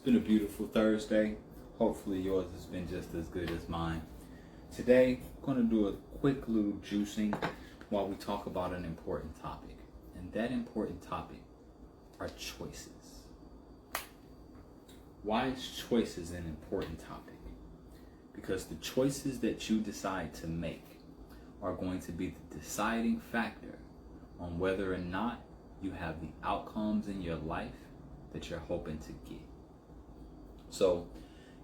been a beautiful Thursday. Hopefully yours has been just as good as mine. Today, I'm going to do a quick little juicing while we talk about an important topic. And that important topic are choices. Why is choices an important topic? Because the choices that you decide to make are going to be the deciding factor on whether or not you have the outcomes in your life that you're hoping to get. So,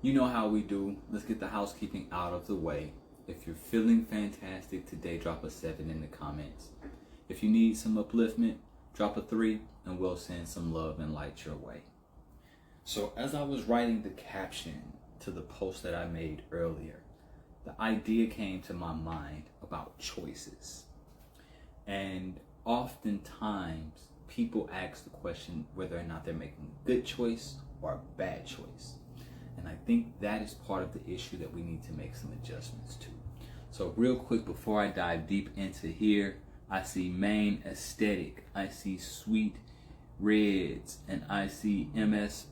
you know how we do. Let's get the housekeeping out of the way. If you're feeling fantastic today, drop a 7 in the comments. If you need some upliftment, drop a 3 and we'll send some love and light your way. So as I was writing the caption to the post that I made earlier, the idea came to my mind about choices. And oftentimes people ask the question whether or not they're making a good choice or a bad choice. And I think that is part of the issue that we need to make some adjustments to. So real quick, before I dive deep into here, I see Main Aesthetic, I see Sweet Reds, and I see ML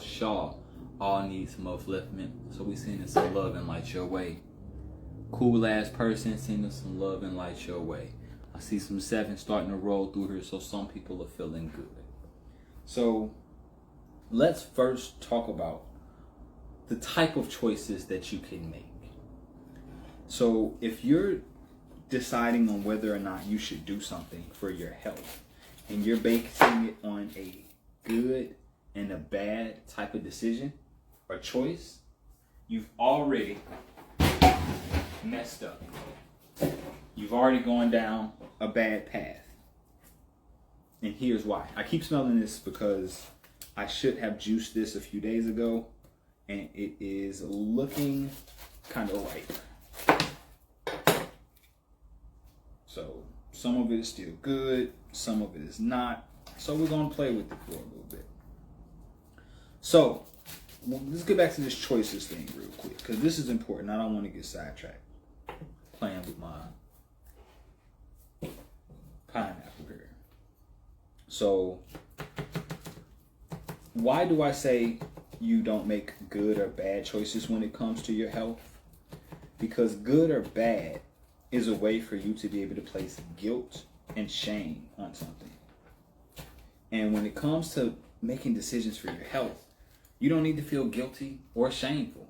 Shaw all need some upliftment. So we sending some love and light your way. Cool ass person sending some love and light your way. I see some 7 starting to roll through here, so some people are feeling good. So let's first talk about the type of choices that you can make. So if you're deciding on whether or not you should do something for your health, and you're basing it on a good and a bad type of decision or choice, you've already messed up. You've already gone down a bad path. And here's why. I keep smelling this because I should have juiced this a few days ago, and it is looking kind of ripe. So some of it is still good, some of it is not. So we're gonna play with it for a little bit. So let's get back to this choices thing real quick, because this is important. I don't want to get sidetracked playing with my pineapple here. So why do I say you don't make good or bad choices when it comes to your health? Because good or bad is a way for you to be able to place guilt and shame on something. And when it comes to making decisions for your health, you don't need to feel guilty or shameful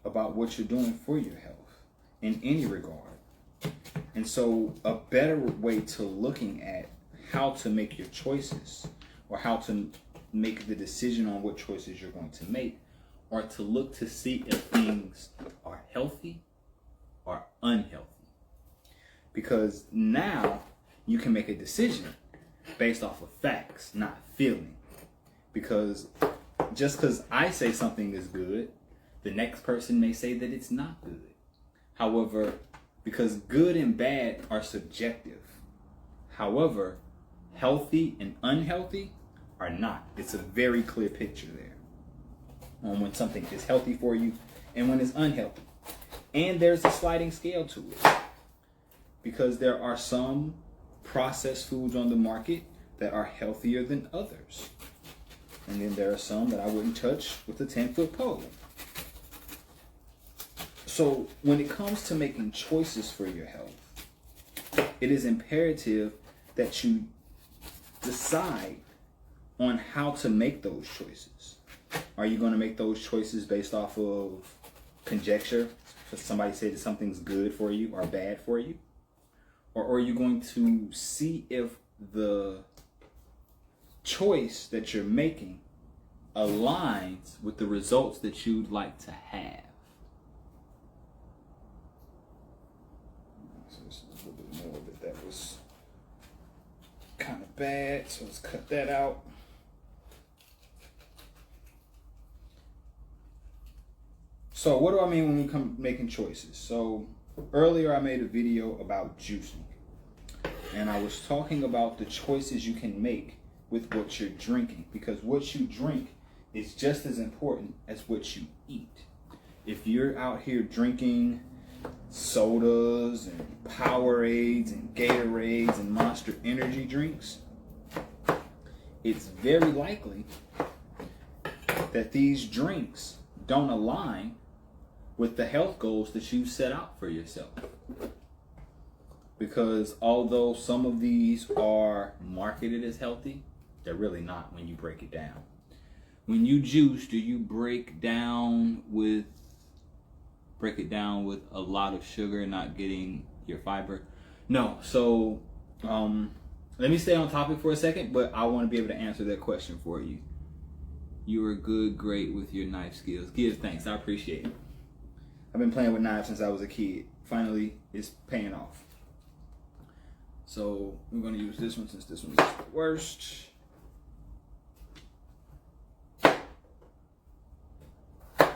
about what you're doing for your health in any regard. And so a better way to looking at how to make your choices, or how to make the decision on what choices you're going to make, are to look to see if things are healthy or unhealthy. Because now you can make a decision based off of facts, not feeling. Because just because I say something is good, the next person may say that it's not good. However, because good and bad are subjective. However, healthy and unhealthy are not. It's a very clear picture there on when something is healthy for you and when it's unhealthy. And there's a sliding scale to it, because there are some processed foods on the market that are healthier than others. And then there are some that I wouldn't touch with a 10-foot pole. So when it comes to making choices for your health, it is imperative that you decide on how to make those choices. Are you going to make those choices based off of conjecture? Because somebody said that something's good for you or bad for you? Or are you going to see if the choice that you're making aligns with the results that you'd like to have? So this is a little bit more of it that was kind of bad, so let's cut that out. So what do I mean when we come making choices? So earlier I made a video about juicing, and I was talking about the choices you can make with what you're drinking, because what you drink is just as important as what you eat. If you're out here drinking sodas and Powerades and Gatorades and Monster energy drinks, it's very likely that these drinks don't align with the health goals that you set out for yourself. Because although some of these are marketed as healthy, they're really not when you break it down. When you juice, do you break it down with a lot of sugar, not getting your fiber? No. So let me stay on topic for a second, but I want to be able to answer that question for you. You are great with your knife skills. Give thanks. I appreciate it. I've been playing with knives since I was a kid. Finally, it's paying off. So we're going to use this one since this one is the worst.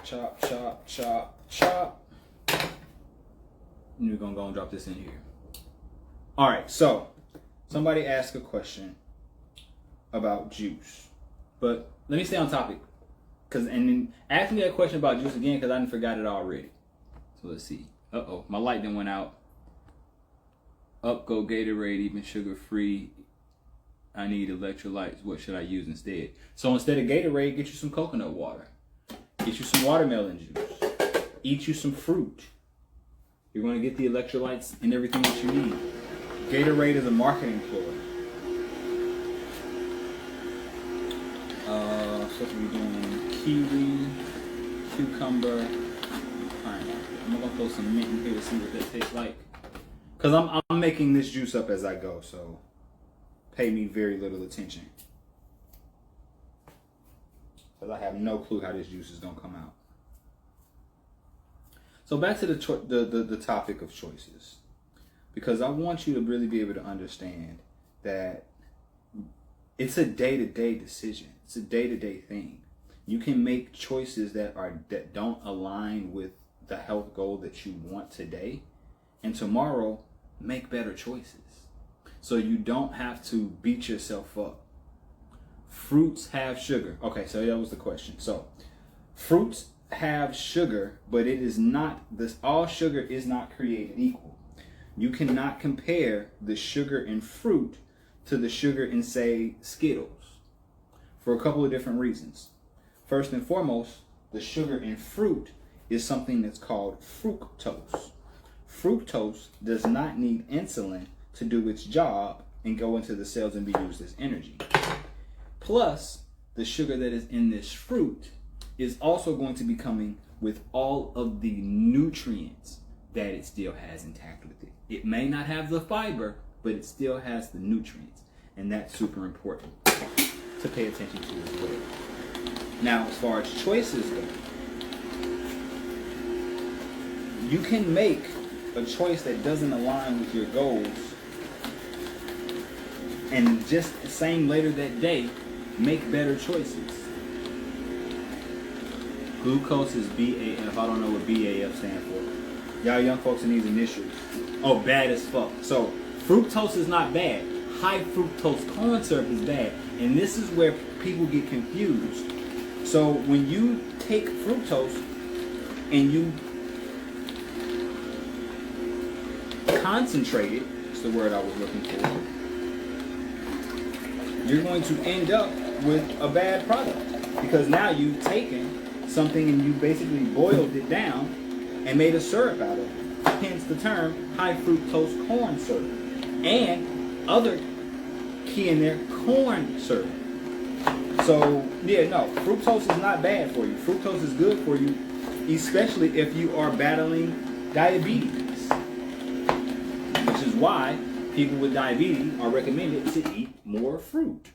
Chop, chop, chop, chop. And we're going to go and drop this in here. All right, so somebody asked a question about juice. But let me stay on topic. And then ask me that question about juice again because I didn't forgot it already. So let's see. Uh-oh, my light done went out. Up go Gatorade, even sugar-free. I need electrolytes. What should I use instead? So instead of Gatorade, get you some coconut water. Get you some watermelon juice. Eat you some fruit. You're going to get the electrolytes and everything that you need. Gatorade is a marketing ploy. Supposed to be doing kiwi, cucumber, pineapple. I'm going to throw some mint in here to see what that tastes like. Because I'm making this juice up as I go, so pay me very little attention. Because I have no clue how this juice is going to come out. So back to the topic of choices. Because I want you to really be able to understand that it's a day-to-day decision. It's a day-to-day thing. You can make choices that don't align with the health goal that you want today, and tomorrow make better choices. So you don't have to beat yourself up. Fruits have sugar. Okay, so that was the question. So fruits have sugar, but it is not this. All sugar is not created equal. You cannot compare the sugar in fruit to the sugar in, say, Skittles, for a couple of different reasons. First and foremost, the sugar in fruit is something that's called fructose. Fructose does not need insulin to do its job and go into the cells and be used as energy. Plus, the sugar that is in this fruit is also going to be coming with all of the nutrients that it still has intact with it. It may not have the fiber, but it still has the nutrients. And that's super important to pay attention to as well. Now, as far as choices go, you can make a choice that doesn't align with your goals, and just the same later that day, make better choices. Glucose is BAF. I don't know what BAF stands for. Y'all young folks in these initials. Oh, bad as fuck. So, fructose is not bad. High fructose corn syrup is bad. And this is where people get confused. So, when you take fructose and you concentrate it, that's the word I was looking for, you're going to end up with a bad product. Because now you've taken something and you basically boiled it down and made a syrup out of it. Hence the term high fructose corn syrup. And other key in there, corn syrup. So, yeah, no, fructose is not bad for you. Fructose is good for you, especially if you are battling diabetes. Which is why people with diabetes are recommended to eat more fruit.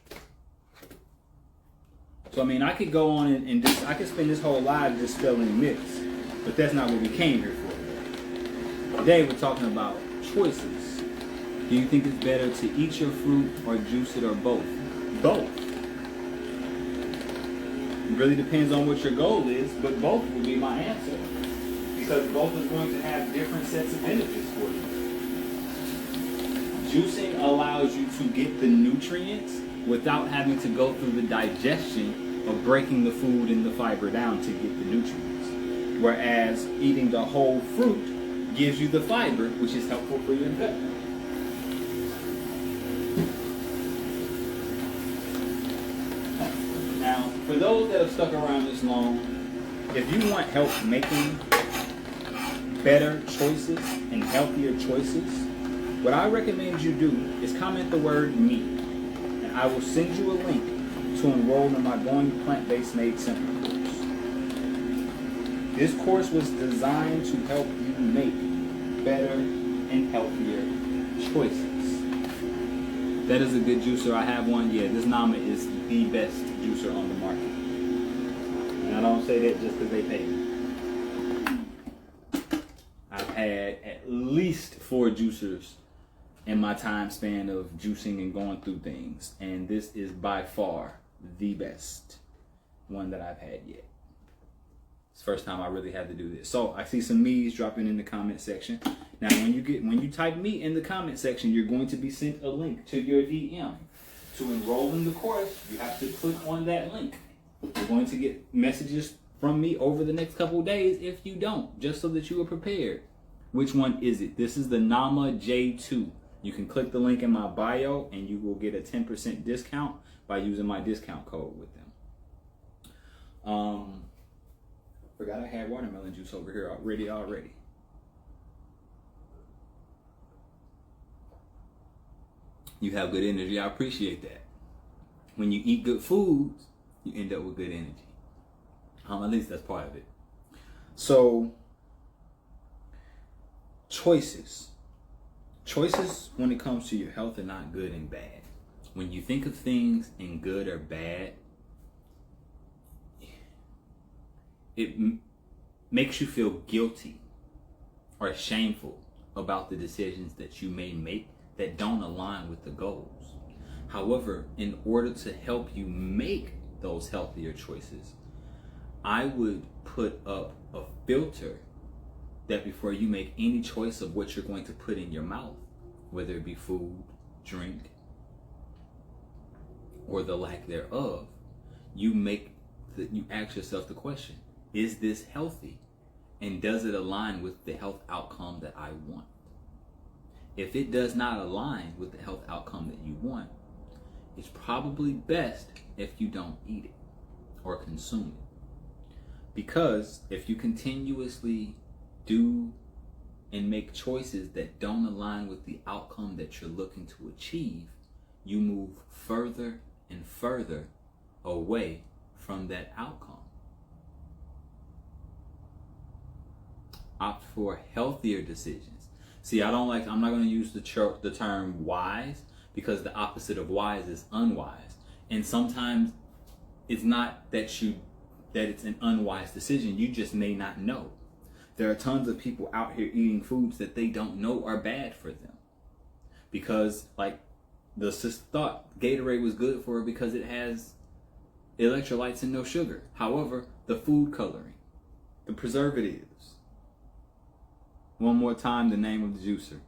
So, I mean, I could go on and just, I could spend this whole live dispelling myths, but that's not what we came here for. Today we're talking about choices. Do you think it's better to eat your fruit or juice it or both? Both. It really depends on what your goal is, but both would be my answer. Because both is going to have different sets of benefits for you. Juicing allows you to get the nutrients without having to go through the digestion of breaking the food and the fiber down to get the nutrients. Whereas eating the whole fruit gives you the fiber, which is helpful for your gut. for those that have stuck around this long, if you want help making better choices and healthier choices, what I recommend you do is comment the word "me," and I will send you a link to enroll in my Going Plant-Based Made Simple course. This course was designed to help you make better and healthier choices. That is a good juicer. I have one. Yeah, this Nama is the best juicer on the market. And I don't say that just because they pay me. I've had at least 4 juicers in my time span of juicing and going through things, and this is by far the best one that I've had yet. It's the first time I really had to do this. So I see some me's dropping in the comment section. Now when you type me in the comment section, you're going to be sent a link to your DM. To enroll in the course, you have to click on that link. You're going to get messages from me over the next couple of days if you don't, just so that you are prepared. Which one is it? This is the Nama J2. You can click the link in my bio and you will get a 10% discount by using my discount code with them. Forgot I had watermelon juice over here already. You have good energy. I appreciate that. When you eat good foods, you end up with good energy. At least that's part of it. So, choices when it comes to your health are not good and bad. When you think of things in good or bad, it makes you feel guilty or shameful about the decisions that you may make that don't align with the goals. However, in order to help you make those healthier choices, I would put up a filter that before you make any choice of what you're going to put in your mouth, whether it be food, drink, or the lack thereof, you ask yourself the question, is this healthy? And does it align with the health outcome that I want? If it does not align with the health outcome that you want, it's probably best if you don't eat it or consume it. Because if you continuously do and make choices that don't align with the outcome that you're looking to achieve, you move further and further away from that outcome. Opt for healthier decisions. See, I'm not going to use the term wise, because the opposite of wise is unwise. And sometimes it's not that it's an unwise decision. You just may not know. There are tons of people out here eating foods that they don't know are bad for them. Because, like, the sister thought Gatorade was good for her because it has electrolytes and no sugar. However, the food coloring, the preservatives. One more time, the name of the juicer.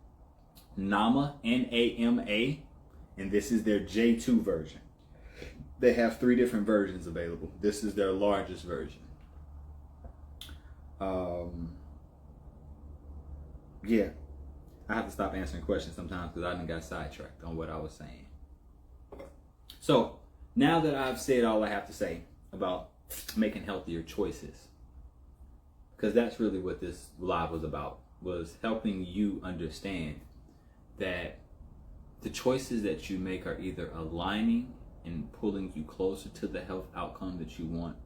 Nama, N-A-M-A, and this is their J2 version. They have 3 different versions available. This is their largest version. Yeah, I have to stop answering questions sometimes because I done got sidetracked on what I was saying. So, now that I've said all I have to say about making healthier choices, because that's really what this live was about, was helping you understand that the choices that you make are either aligning and pulling you closer to the health outcome that you want,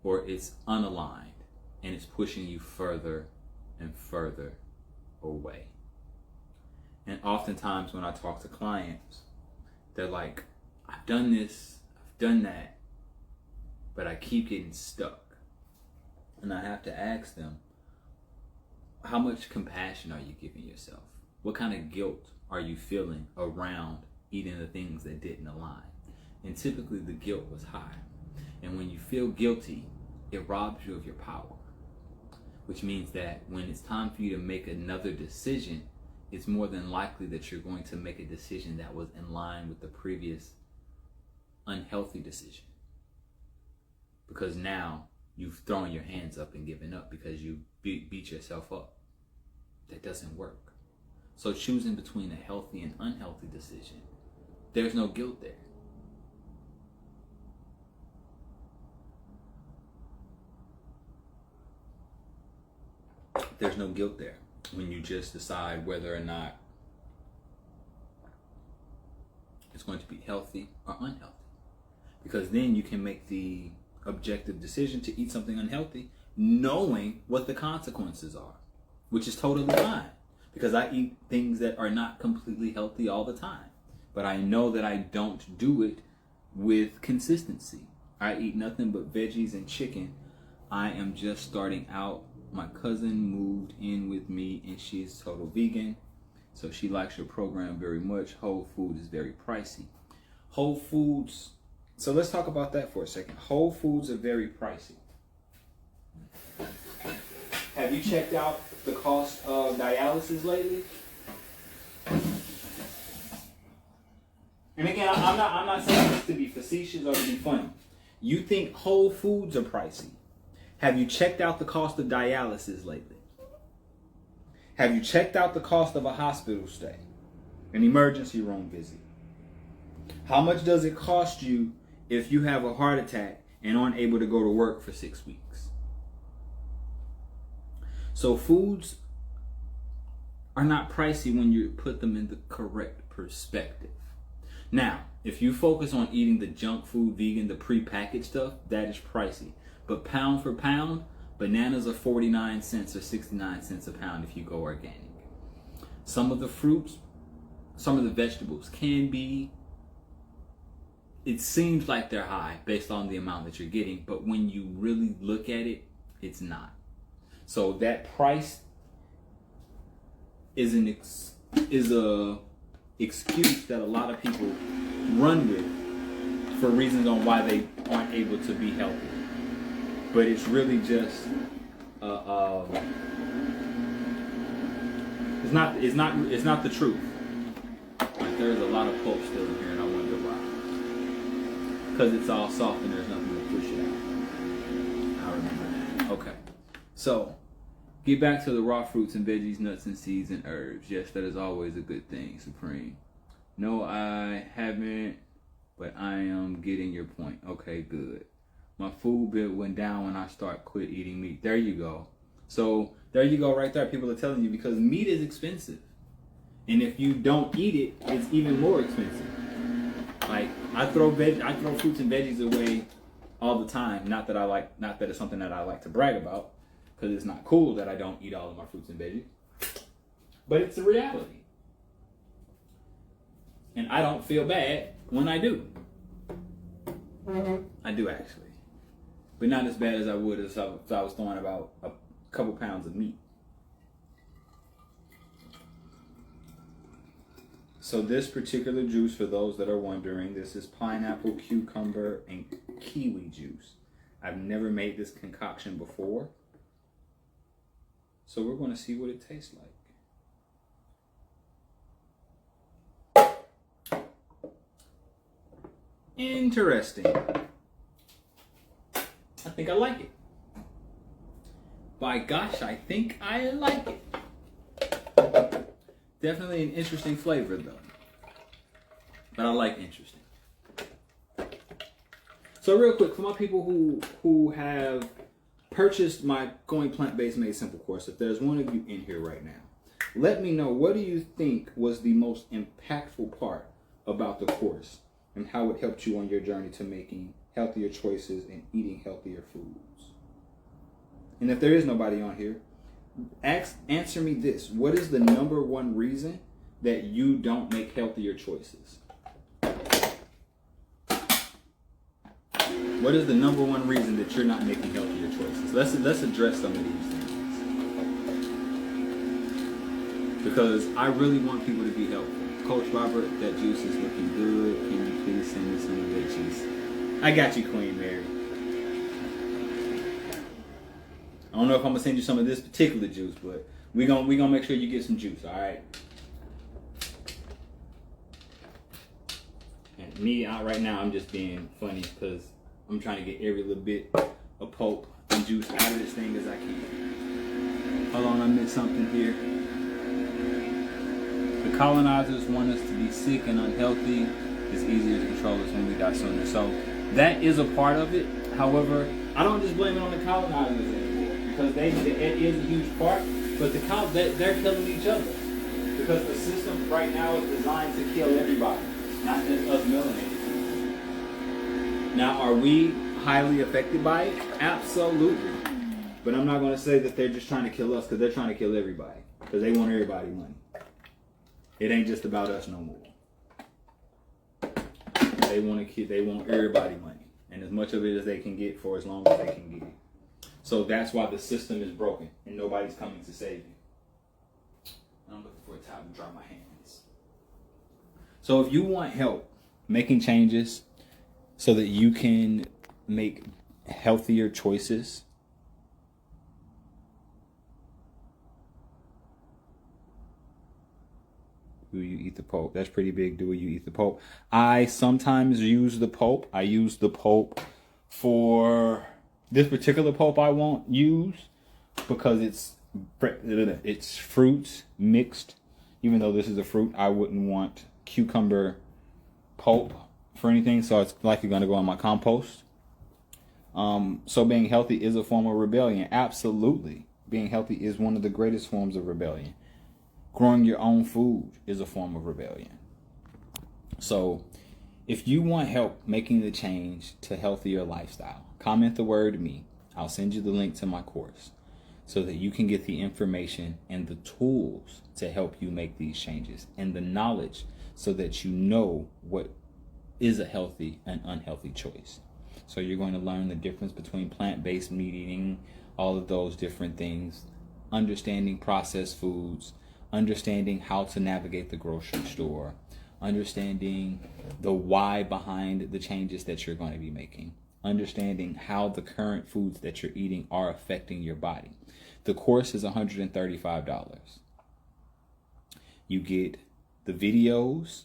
or it's unaligned and it's pushing you further and further away. And oftentimes when I talk to clients, they're like, I've done this, I've done that, but I keep getting stuck. And I have to ask them, how much compassion are you giving yourself? What kind of guilt are you feeling around eating the things that didn't align? And typically the guilt was high. And when you feel guilty, it robs you of your power. Which means that when it's time for you to make another decision, it's more than likely that you're going to make a decision that was in line with the previous unhealthy decision. Because now you've thrown your hands up and given up because you beat yourself up. That doesn't work. So choosing between a healthy and unhealthy decision, there's no guilt there. there's no guilt there when you just decide whether or not it's going to be healthy or unhealthy. Because then you can make the objective decision to eat something unhealthy, knowing what the consequences are, which is totally fine. Because I eat things that are not completely healthy all the time. But I know that I don't do it with consistency. I eat nothing but veggies and chicken. I am just starting out. My cousin moved in with me and she's total vegan. So she likes your program very much. Whole food is very pricey. Whole Foods, so let's talk about that for a second. Whole Foods are very pricey. Have you checked out the cost of dialysis lately? And again, I'm not saying this to be facetious or to be funny. You think Whole Foods are pricey. Have you checked out the cost of dialysis lately? Have you checked out the cost of a hospital stay? An emergency room visit? How much does it cost you if you have a heart attack and aren't able to go to work for 6 weeks? So foods are not pricey when you put them in the correct perspective. Now, if you focus on eating the junk food, vegan, the prepackaged stuff, that is pricey. But pound for pound, bananas are 49 cents or 69 cents a pound if you go organic. Some of the fruits, some of the vegetables can be, it seems like they're high based on the amount that you're getting, but when you really look at it, it's not. So that price is a excuse that a lot of people run with for reasons on why they aren't able to be healthy. But it's really just it's not the truth. Like, there's a lot of pulp still in here, and I wonder why. Because it's all soft and there's nothing to push it out. I remember that. Okay. So, get back to the raw fruits and veggies, nuts and seeds and herbs. Yes, that is always a good thing, Supreme. No, I haven't, but I am getting your point. Okay, good. My food bill went down when I quit eating meat. There you go. So there you go right there. People are telling you because meat is expensive. And if you don't eat it, it's even more expensive. Like I throw fruits and veggies away all the time. Not that it's something that I like to brag about, because it's not cool that I don't eat all of my fruits and veggies. But it's a reality. And I don't feel bad when I do. I do actually. But not as bad as I would if I was throwing about a couple pounds of meat. So this particular juice, for those that are wondering, this is pineapple, cucumber, and kiwi juice. I've never made this concoction before. So we're going to see what it tastes like. Interesting. I think I like it. By gosh, I think I like it. Definitely an interesting flavor though. But I like interesting. So real quick, for my people who have purchased my Going Plant-Based Made Simple course, if there's one of you in here right now, let me know, what do you think was the most impactful part about the course and how it helped you on your journey to making healthier choices and eating healthier foods? And if there is nobody on here, answer me this. What is the number one reason that you don't make healthier choices? What is the number one reason that you're not making healthier choices? Let's address some of these things. Because I really want people to be healthy. Coach Robert, that juice is looking good. Can you please send me some of that juice? I got you, Queen Mary. I don't know if I'm gonna send you some of this particular juice, but we gonna make sure you get some juice, all right? And me out right now, I'm just being funny because I'm trying to get every little bit of pulp and juice out of this thing as I can. Hold on, I missed something here. The colonizers want us to be sick and unhealthy. It's easier to control us when we die sooner. So that is a part of it. However, I don't just blame it on the colonizers anymore, because it is a huge part. But the count that they're killing each other. Because the system right now is designed to kill everybody, not just us melanated. Now, are we highly affected by it? Absolutely. But I'm not going to say that they're just trying to kill us, because they're trying to kill everybody. Because they want everybody money. It ain't just about us no more. They want everybody money. And as much of it as they can get for as long as they can get it. So that's why the system is broken and nobody's coming to save you. I'm looking for a towel to dry my hands. So if you want help making changes so that you can make healthier choices, do you eat the pulp? That's pretty big. Do you eat the pulp? I sometimes use the pulp. I use the pulp for this particular pulp I won't use because it's fruits mixed. Even though this is a fruit, I wouldn't want cucumber pulp for anything. So it's likely going to go on my compost. So being healthy is a form of rebellion. Absolutely. Being healthy is one of the greatest forms of rebellion. Growing your own food is a form of rebellion. So if you want help making the change to healthier lifestyle, comment the word me. I'll send you the link to my course so that you can get the information and the tools to help you make these changes and the knowledge so that you know what is a healthy and unhealthy choice. So you're going to learn the difference between plant-based meat eating, all of those different things, understanding processed foods, understanding how to navigate the grocery store, understanding the why behind the changes that you're going to be making, understanding how the current foods that you're eating are affecting your body. The course is $135. You get the videos,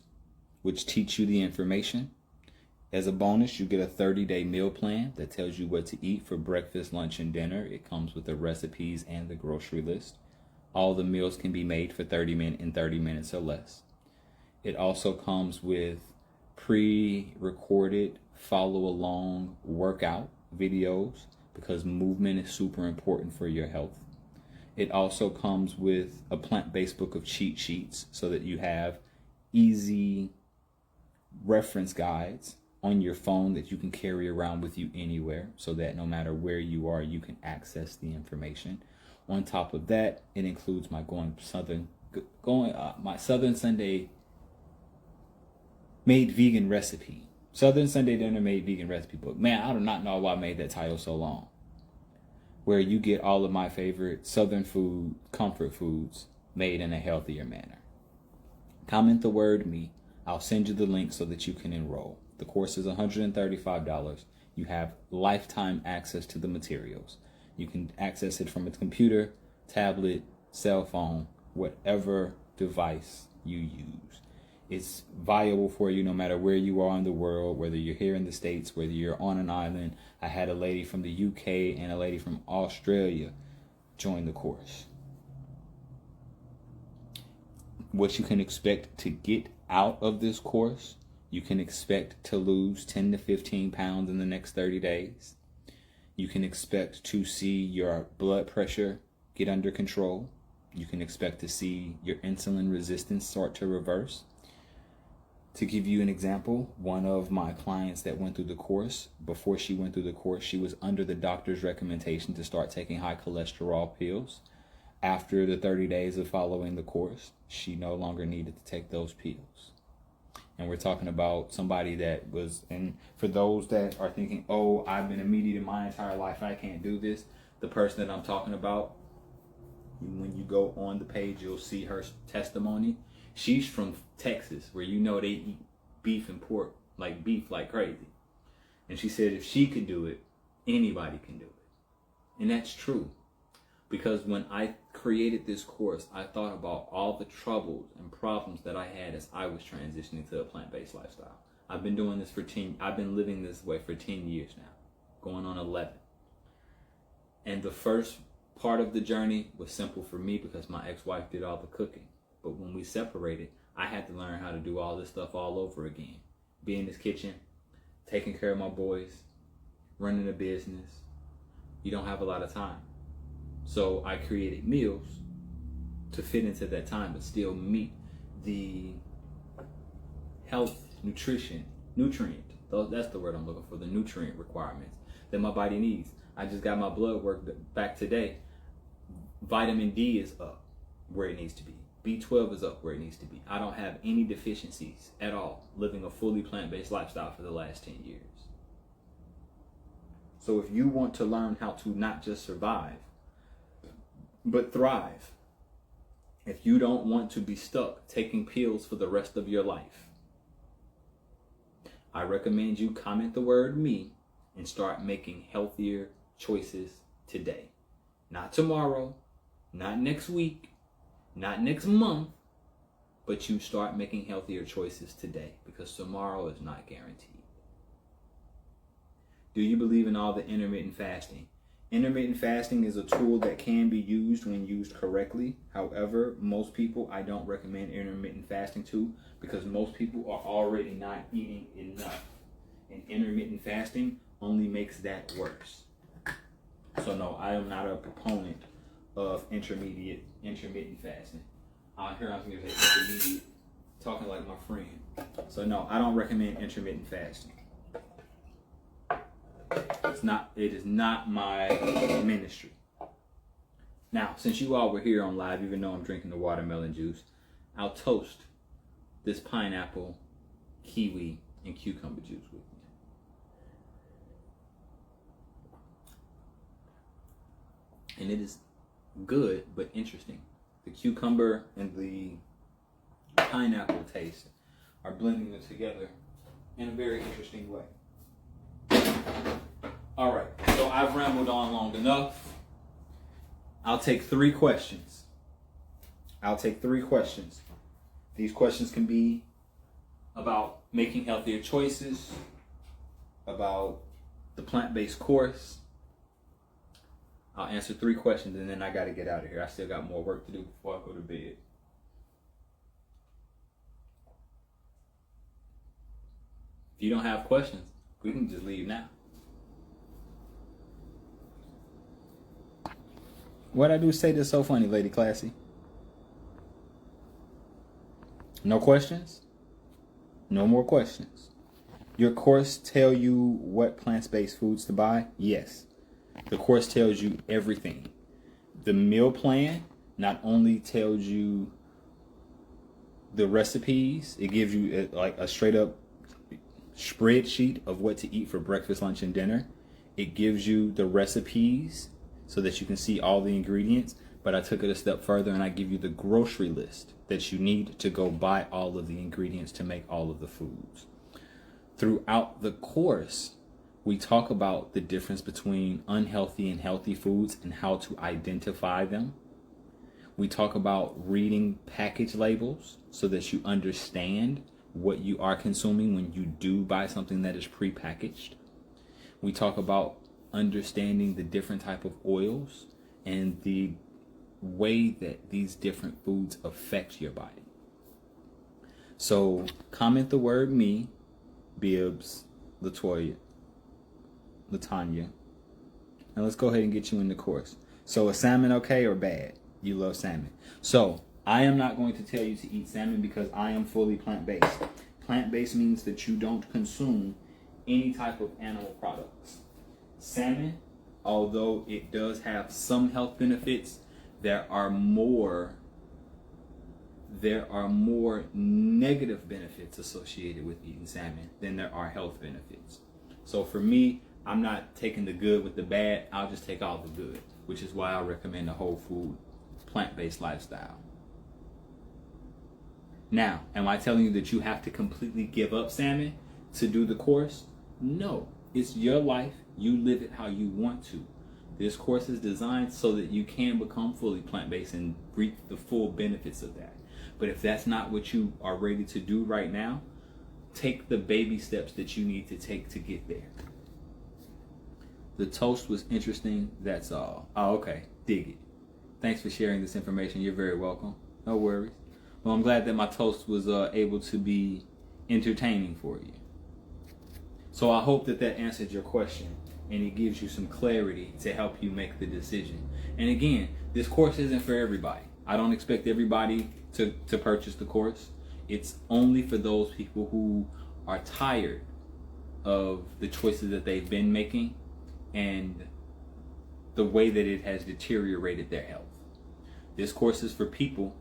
which teach you the information. As a bonus, you get a 30-day meal plan that tells you what to eat for breakfast, lunch, and dinner. It comes with the recipes and the grocery list. All the meals can be made for 30 minutes or less. It also comes with pre-recorded follow-along workout videos because movement is super important for your health. It also comes with a plant-based book of cheat sheets so that you have easy reference guides on your phone that you can carry around with you anywhere so that no matter where you are, you can access the information. On top of that, it includes my my Southern Sunday made vegan recipe. Southern Sunday dinner made vegan recipe book. Man, I do not know why I made that title so long. Where you get all of my favorite Southern food, comfort foods made in a healthier manner. Comment the word me. I'll send you the link so that you can enroll. The course is $135. You have lifetime access to the materials. You can access it from a computer, tablet, cell phone, whatever device you use. It's viable for you no matter where you are in the world, whether you're here in the States, whether you're on an island. I had a lady from the UK and a lady from Australia join the course. What you can expect to get out of this course, you can expect to lose 10 to 15 pounds in the next 30 days. You can expect to see your blood pressure get under control. You can expect to see your insulin resistance start to reverse. To give you an example, one of my clients that went through the course, before she went through the course, she was under the doctor's recommendation to start taking high cholesterol pills. After the 30 days of following the course, she no longer needed to take those pills. And we're talking about somebody that was, and for those that are thinking, oh, I've been a meat eater my entire life, I can't do this. The person that I'm talking about, when you go on the page, you'll see her testimony. She's from Texas, where you know they eat beef and pork, like beef like crazy. And she said if she could do it, anybody can do it. And that's true. Because when I created this course, I thought about all the troubles and problems that I had as I was transitioning to a plant-based lifestyle. I've been doing this I've been living this way for 10 years now, going on 11. And the first part of the journey was simple for me because my ex-wife did all the cooking. But when we separated, I had to learn how to do all this stuff all over again. Be in this kitchen, taking care of my boys, running a business. You don't have a lot of time. So I created meals to fit into that time, but still meet the health, nutrient. That's the word I'm looking for, the nutrient requirements that my body needs. I just got my blood work back today. Vitamin D is up where it needs to be. B12 is up where it needs to be. I don't have any deficiencies at all, living a fully plant-based lifestyle for the last 10 years. So if you want to learn how to not just survive, but thrive, if you don't want to be stuck taking pills for the rest of your life, I recommend you comment the word me and start making healthier choices today. Not tomorrow, not next week, not next month, but you start making healthier choices today, because tomorrow is not guaranteed. Do you believe in all the intermittent fasting? Intermittent fasting is a tool that can be used when used correctly. However, most people I don't recommend intermittent fasting to, because most people are already not eating enough. And intermittent fasting only makes that worse. So no, I am not a proponent of intermittent fasting. Here I'm going to say intermediate, talking like my friend. So no, I don't recommend intermittent fasting. It is not my ministry. Now, since you all were here on live, even though I'm drinking the watermelon juice, I'll toast this pineapple, kiwi, and cucumber juice with me. And it is good, but interesting. The cucumber and the pineapple taste are blending it together in a very interesting way. All right, so I've rambled on long enough. I'll take 3 questions. These questions can be about making healthier choices, about the plant-based course. I'll answer 3 questions and then I got to get out of here. I still got more work to do before I go to bed. If you don't have questions, we can just leave now. What'd I do say this so funny, Lady Classy? No questions? No more questions. Your course tell you what plant-based foods to buy? Yes. The course tells you everything. The meal plan not only tells you the recipes, it gives you like a straight up spreadsheet of what to eat for breakfast, lunch, and dinner. It gives you the recipes so that you can see all the ingredients, but I took it a step further and I give you the grocery list that you need to go buy all of the ingredients to make all of the foods. Throughout the course, we talk about the difference between unhealthy and healthy foods and how to identify them. We talk about reading package labels so that you understand what you are consuming when you do buy something that is prepackaged. We talk about understanding the different type of oils and the way that these different foods affect your body. So comment the word me, Bibbs, Latanya, and let's go ahead and get you in the course. So is salmon okay or bad? You love salmon. So I am not going to tell you to eat salmon because I am fully plant-based. Plant-based means that you don't consume any type of animal products. Salmon, although it does have some health benefits, there are more negative benefits associated with eating salmon than there are health benefits. So for me, I'm not taking the good with the bad. I'll just take all the good, which is why I recommend a whole food, plant-based lifestyle. Now, am I telling you that you have to completely give up salmon to do the course? No, it's your life. You live it how you want to. This course is designed so that you can become fully plant-based and reap the full benefits of that. But if that's not what you are ready to do right now, take the baby steps that you need to take to get there. The toast was interesting, that's all. Oh, okay, dig it. Thanks for sharing this information. You're very welcome. No worries. Well, I'm glad that my toast was able to be entertaining for you. So I hope that answered your question and it gives you some clarity to help you make the decision. And again, this course isn't for everybody. I don't expect everybody to purchase the course. It's only for those people who are tired of the choices that they've been making and the way that it has deteriorated their health. This course is for people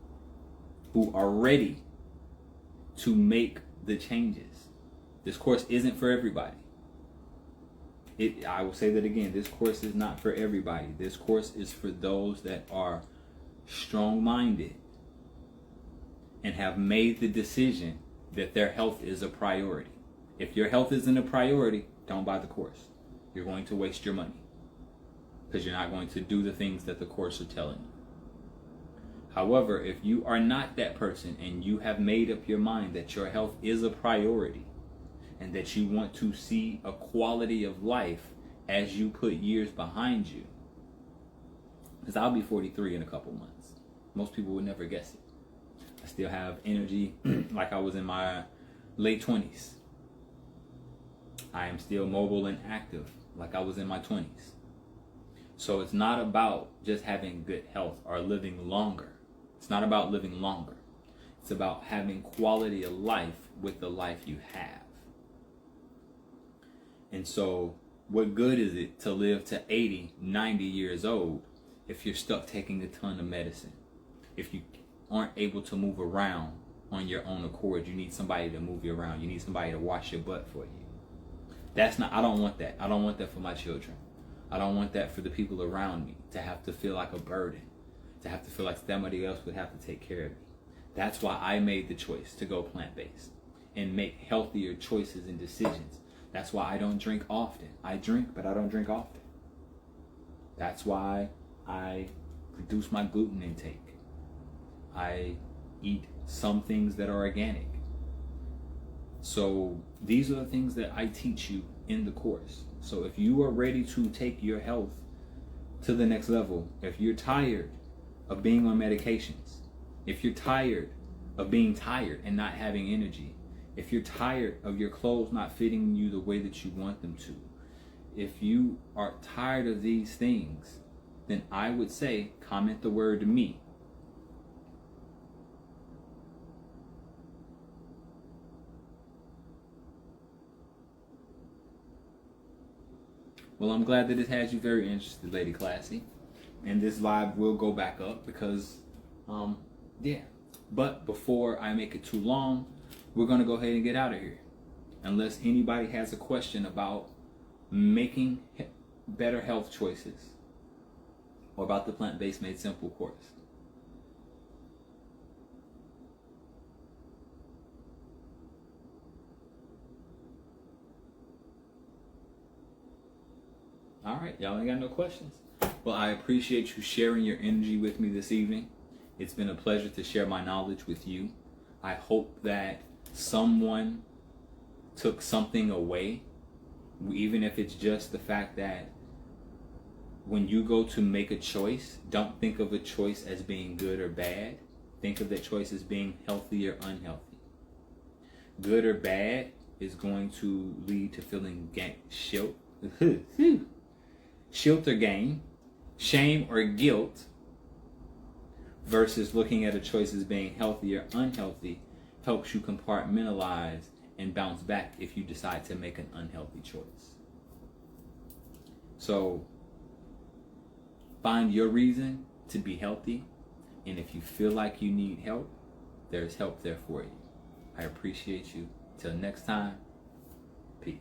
who are ready to make the changes. This course isn't for everybody. I will say that again. This course is not for everybody. This course is for those that are strong-minded and have made the decision that their health is a priority. If your health isn't a priority, don't buy the course. You're going to waste your money because you're not going to do the things that the course are telling you. However, if you are not that person and you have made up your mind that your health is a priority and that you want to see a quality of life as you put years behind you, because I'll be 43 in a couple months. Most people would never guess it. I still have energy like I was in my late 20s. I am still mobile and active like I was in my 20s. So it's not about just having good health or living longer. It's not about living longer. It's about having quality of life with the life you have. And so what good is it to live to 80, 90 years old if you're stuck taking a ton of medicine? If you aren't able to move around on your own accord, you need somebody to move you around. You need somebody to wash your butt for you. I don't want that. I don't want that for my children. I don't want that for the people around me, to have to feel like a burden, to have to feel like somebody else would have to take care of me. That's why I made the choice to go plant-based and make healthier choices and decisions. That's why I don't drink often. I drink, but I don't drink often. That's why I reduce my gluten intake. I eat some things that are organic. So these are the things that I teach you in the course. So if you are ready to take your health to the next level, if you're tired of being on medications, if you're tired of being tired and not having energy, if you're tired of your clothes not fitting you the way that you want them to, if you are tired of these things, then I would say comment the word me. Well, I'm glad that it has you very interested, Lady Classy. And this live will go back up because, yeah. But before I make it too long, we're going to go ahead and get out of here. Unless anybody has a question about making better health choices or about the Plant-Based Made Simple course. All right, y'all ain't got no questions. Well, I appreciate you sharing your energy with me this evening. It's been a pleasure to share my knowledge with you. I hope that someone took something away, even if it's just the fact that when you go to make a choice, don't think of a choice as being good or bad. Think of that choice as being healthy or unhealthy. Good or bad is going to lead to feeling guilt or gain, shame or guilt, versus looking at a choice as being healthy or unhealthy helps you compartmentalize and bounce back if you decide to make an unhealthy choice. So find your reason to be healthy, and if you feel like you need help, there's help there for you. I appreciate you. Till next time, peace.